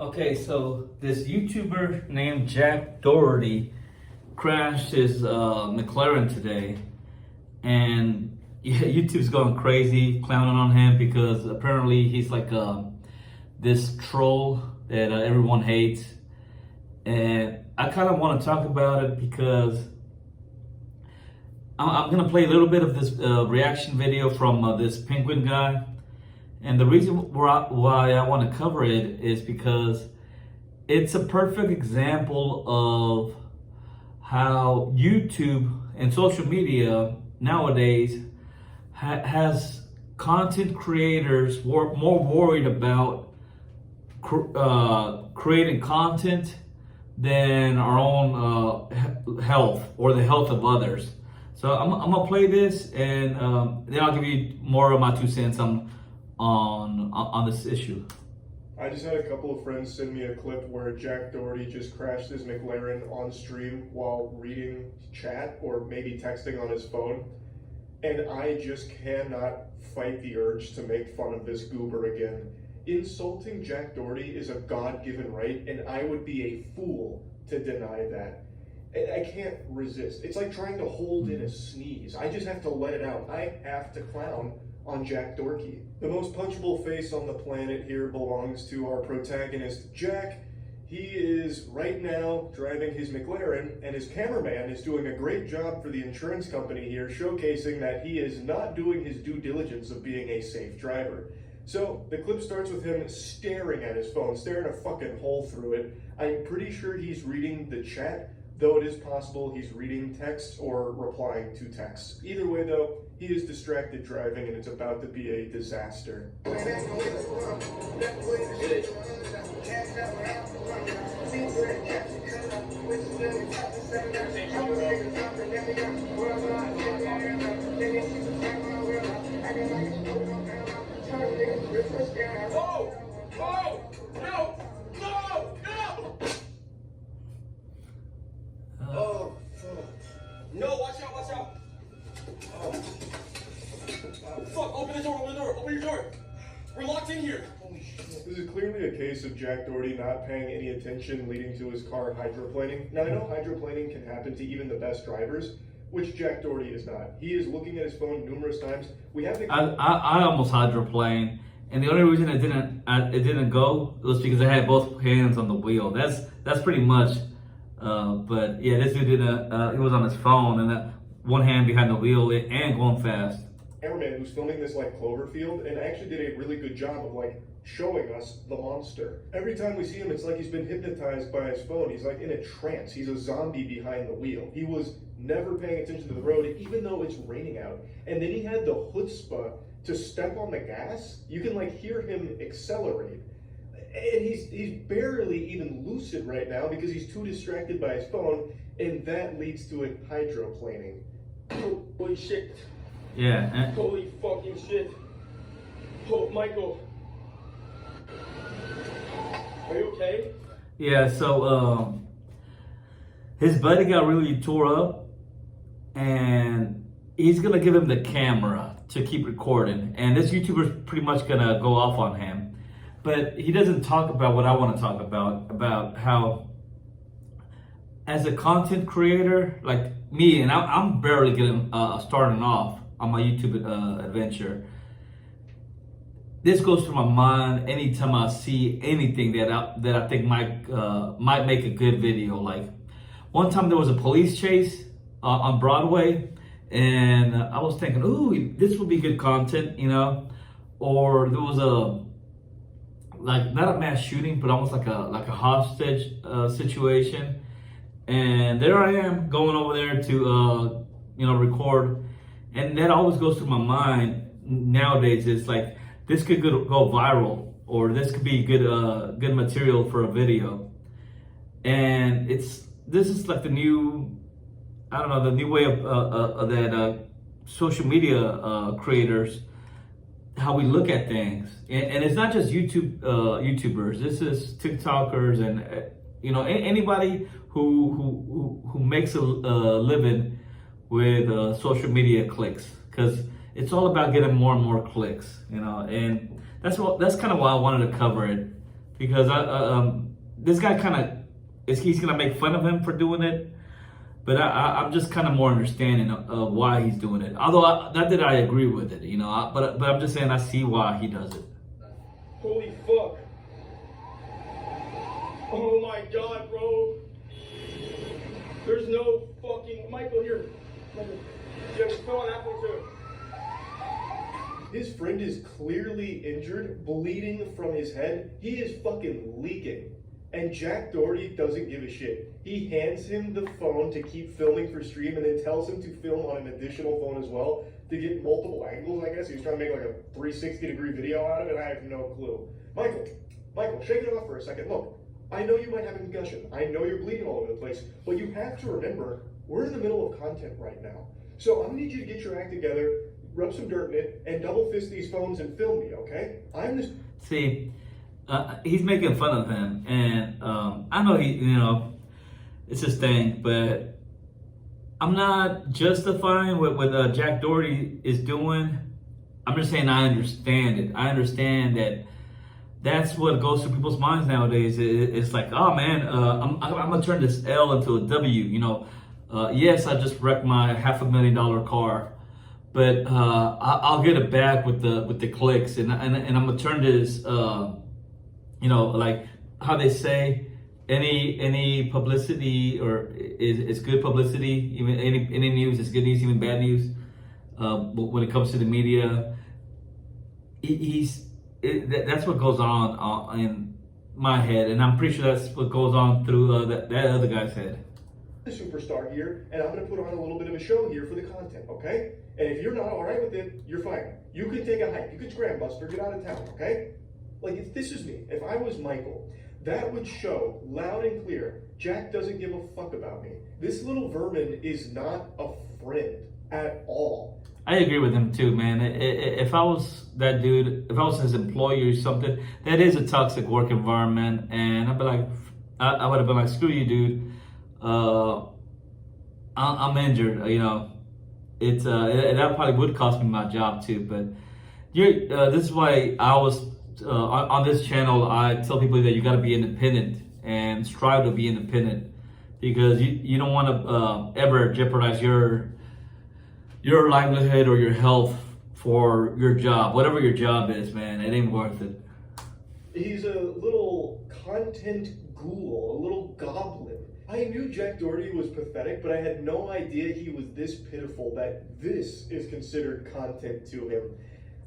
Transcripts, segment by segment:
Okay, so this YouTuber named Jack Doherty crashed his McLaren today, and yeah, YouTube's going crazy, clowning on him because apparently he's like this troll that everyone hates. And I kind of want to talk about it because I'm gonna play a little bit of this reaction video from this penguin guy. And the reason why I want to cover it is because it's a perfect example of how YouTube and social media nowadays has content creators more worried about creating content than our own health or the health of others. So I'm gonna play this, and then I'll give you more of my 2 cents on this issue. I just had a couple of friends send me a clip where Jack Doherty just crashed his McLaren on stream while reading chat or maybe texting on his phone. And I just cannot fight the urge to make fun of this goober again. Insulting Jack Doherty is a God-given right, and I would be a fool to deny that. I can't resist. It's like trying to hold in a sneeze. I just have to let it out. I have to clown on Jack Doherty. The most punchable face on the planet here belongs to our protagonist, Jack. He is right now driving his McLaren, and his cameraman is doing a great job for the insurance company here, showcasing that he is not doing his due diligence of being a safe driver. So the clip starts with him staring at his phone, staring a fucking hole through it. I'm pretty sure he's reading the chat, though it is possible he's reading texts or replying to texts. Either way though, he is distracted driving and it's about to be a disaster. Whoa! Whoa! No! No! No! Oh, fuck. No, watch out, watch out. Oh. Fuck, open the door, open your door. We're locked in here. Holy shit. This is clearly a case of Jack Doherty not paying any attention, leading to his car hydroplaning. Now I know hydroplaning can happen to even the best drivers, which Jack Doherty is not. He is looking at his phone numerous times. We have to. I almost hydroplaned, and the only reason it didn't go was because I had both hands on the wheel. That's pretty much. But yeah, this dude didn't. He was on his phone and one hand behind the wheel and going fast. Cameraman who's filming this like Cloverfield, and actually did a really good job of like showing us the monster. Every time we see him, it's like he's been hypnotized by his phone. He's like in a trance. He's a zombie behind the wheel. He was never paying attention to the road, even though it's raining out. And then he had the chutzpah to step on the gas. You can like hear him accelerate. And he's barely even lucid right now because he's too distracted by his phone, and that leads to it hydroplaning. Holy shit. Yeah. Holy fucking shit. Oh, Michael. Are you okay? Yeah, so his buddy got really tore up, and he's gonna give him the camera to keep recording, and this YouTuber's pretty much gonna go off on him. But he doesn't talk about what I want to talk about how as a content creator, like me, and I'm barely getting starting off on my YouTube adventure. This goes through my mind anytime I see anything that I think might make a good video. Like one time there was a police chase on Broadway, and I was thinking, ooh, this would be good content, you know. Or there was not a mass shooting, but almost like a hostage situation. And there I am going over there to record, and that always goes through my mind nowadays. It's like this could go viral, or this could be good material for a video. And this is like the new way of that social media creators, how we look at things. And it's not just YouTubers. This is TikTokers and anybody who makes a living with social media clicks, because it's all about getting more and more clicks, and that's kind of why I wanted to cover it, because this guy kind of he's gonna make fun of him for doing it, but I'm just kind of more understanding of why he's doing it. Although not that I agree with it, but I'm just saying I see why he does it. Holy fuck. Oh my god, bro. There's no fucking... Michael, here. Michael, you have to fill on that one too. His friend is clearly injured, bleeding from his head. He is fucking leaking. And Jack Doherty doesn't give a shit. He hands him the phone to keep filming for stream and then tells him to film on an additional phone as well to get multiple angles, I guess. He was trying to make like a 360-degree video out of it. I have no clue. Michael, shake it off for a second. Look, I know you might have a concussion. I know you're bleeding all over the place. But you have to remember, we're in the middle of content right now. So I'm gonna need you to get your act together, rub some dirt in it, and double fist these phones and film me, okay? See, he's making fun of him, and I know it's his thing, but I'm not justifying what Jack Doherty is doing. I'm just saying I understand it. I understand that that's what goes through people's minds nowadays. It's like, oh man, I'm gonna turn this L into a W. Yes, I just wrecked my $500,000 car, but I'll get it back with the clicks, and I'm gonna turn this. Like how they say, any publicity or is good publicity. Even any news is good news, even bad news. When it comes to the media, that's what goes on in my head, and I'm pretty sure that's what goes on through that other guy's head. The superstar here, and I'm going to put on a little bit of a show here for the content, okay? And if you're not all right with it, you're fine. You could take a hike. You could scram buster, get out of town, okay? Like, if this is me, if I was Michael, that would show loud and clear, Jack doesn't give a fuck about me. This little vermin is not a friend at all. I agree with him too, man. If I was that dude, if I was his employee or something, that is a toxic work environment, and I'd be like, I would have been like, screw you, dude. I'm injured. It's that probably would cost me my job too. But this is why I always on this channel I tell people that you got to be independent and strive to be independent, because you don't want to ever jeopardize your livelihood or your health for your job, whatever your job is, man. It ain't worth it. He's a little content ghoul, a little goblin. I knew Jack Doherty was pathetic, but I had no idea he was this pitiful that this is considered content to him.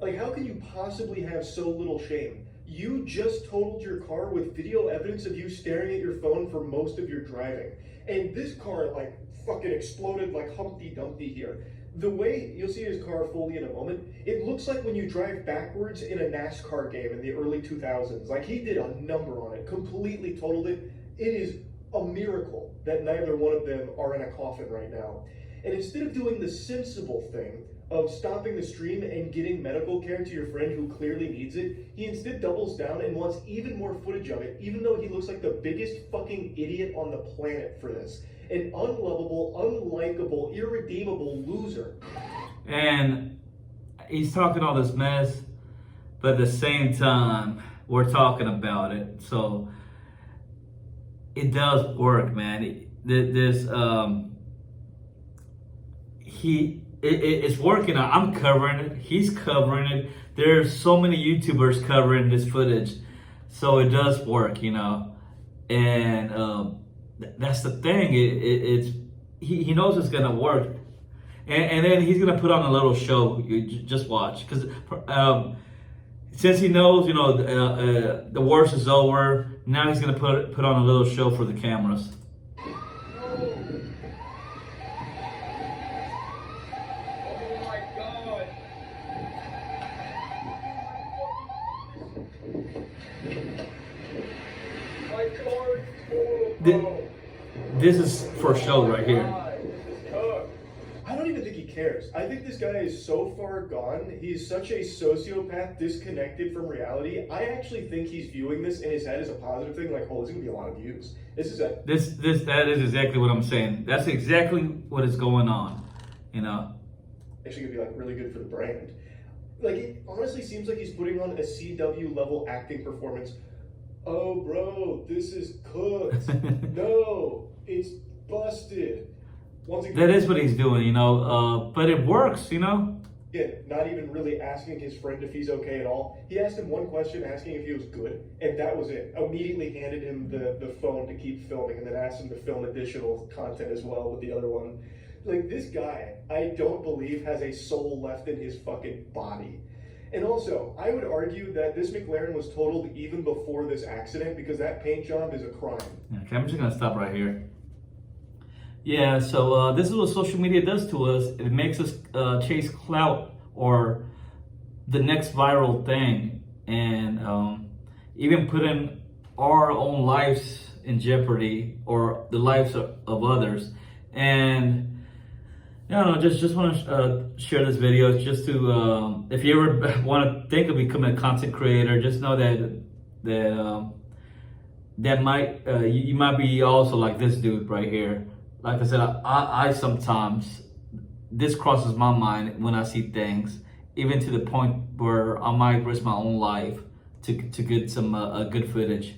Like, how can you possibly have so little shame? You just totaled your car with video evidence of you staring at your phone for most of your driving. And this car, like, fucking exploded like Humpty Dumpty here. The way, you'll see his car fully in a moment, it looks like when you drive backwards in a NASCAR game in the early 2000s. Like, he did a number on it, completely totaled it. It is a miracle that neither one of them are in a coffin right now. And instead of doing the sensible thing of stopping the stream and getting medical care to your friend who clearly needs it, he instead doubles down and wants even more footage of it, even though he looks like the biggest fucking idiot on the planet for this. An unlovable, unlikable, irredeemable loser. And he's talking all this mess, but at the same time, we're talking about it. So it does work, man. It's working out. I'm covering it. He's covering it. There's so many YouTubers covering this footage, so it does work, And that's the thing. He knows it's gonna work, and then he's gonna put on a little show. You just watch, because since he knows, the worst is over. Now he's gonna put on a little show for the cameras. This is for show right here. I don't even think he cares. I think this guy is so far gone. He's such a sociopath, disconnected from reality. I actually think he's viewing this in his head as a positive thing. Like, oh, there's gonna be a lot of views. That is exactly what I'm saying. That's exactly what is going on. Actually, gonna be like really good for the brand. Like, it honestly seems like he's putting on a CW level acting performance oh, bro, this is cooked. No, it's busted. Once again, That is what he's doing, you know. But it works, you know. yeah, not even really asking his friend if he's okay at all. He asked him one question, asking if he was good, and that was it. Immediately handed him the phone to keep filming, and then asked him to film additional content as well with the other one. Like, this guy, I don't believe has a soul left in his fucking body. And also, I would argue that this McLaren was totaled even before this accident, because that paint job is a crime. Okay, I'm just gonna stop right here. Yeah, so this is what social media does to us. It makes us chase clout or the next viral thing, and even putting our own lives in jeopardy or the lives of others. And I don't know, just want to share this video just to, if you ever want to think of becoming a content creator, just know that might you might be also like this dude right here. Like I said, I sometimes, this crosses my mind when I see things, even to the point where I might risk my own life to get some good footage.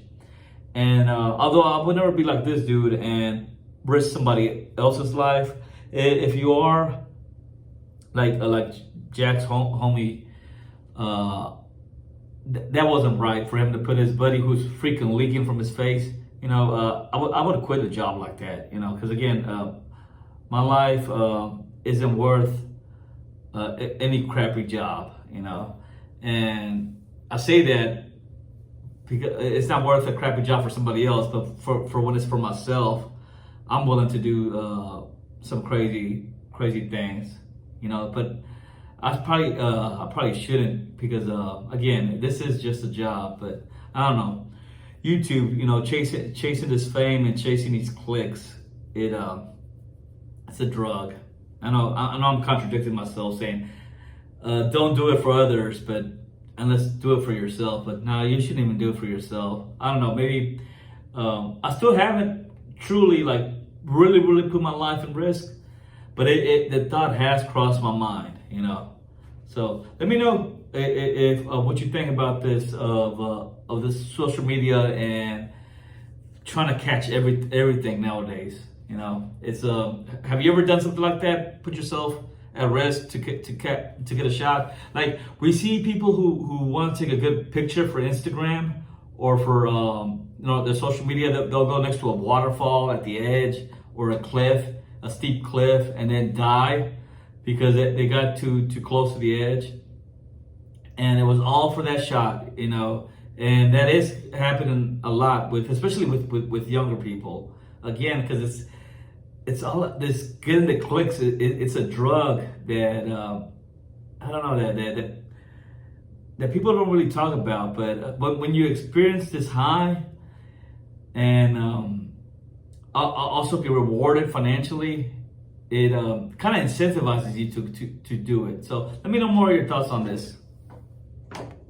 And although I would never be like this dude and risk somebody else's life, if you are like Jack's homie, that wasn't right for him to put his buddy who's freaking leaking from his face. You know, I would have quit a job like that, you know, because again, my life isn't worth any crappy job, you know. And I say that because it's not worth a crappy job for somebody else, but for when it's for myself, I'm willing to do some crazy things, you know. But I probably shouldn't, because again, this is just a job. But I don't know. YouTube, you know, chasing this fame and chasing these clicks, it's a drug. I know I'm contradicting myself, saying don't do it for others, but unless do it for yourself. But no, you shouldn't even do it for yourself. I don't know, maybe I still haven't truly like really put my life in risk, but the thought has crossed my mind, you know. So let me know if what you think about this of this social media and trying to catch everything nowadays. You know, it's have you ever done something like that? Put yourself at risk to get a shot. Like, we see people who want to take a good picture for Instagram or for you know, their social media. They'll go next to a waterfall at the edge or a cliff, a steep cliff, and then die because they got too close to the edge. And it was all for that shot, you know. And that is happening a lot especially with younger people. Again, because it's all this getting the clicks. It's a drug that I don't know that people don't really talk about. But when you experience this high and also be rewarded financially, it kind of incentivizes you to do it. So let me know more of your thoughts on this.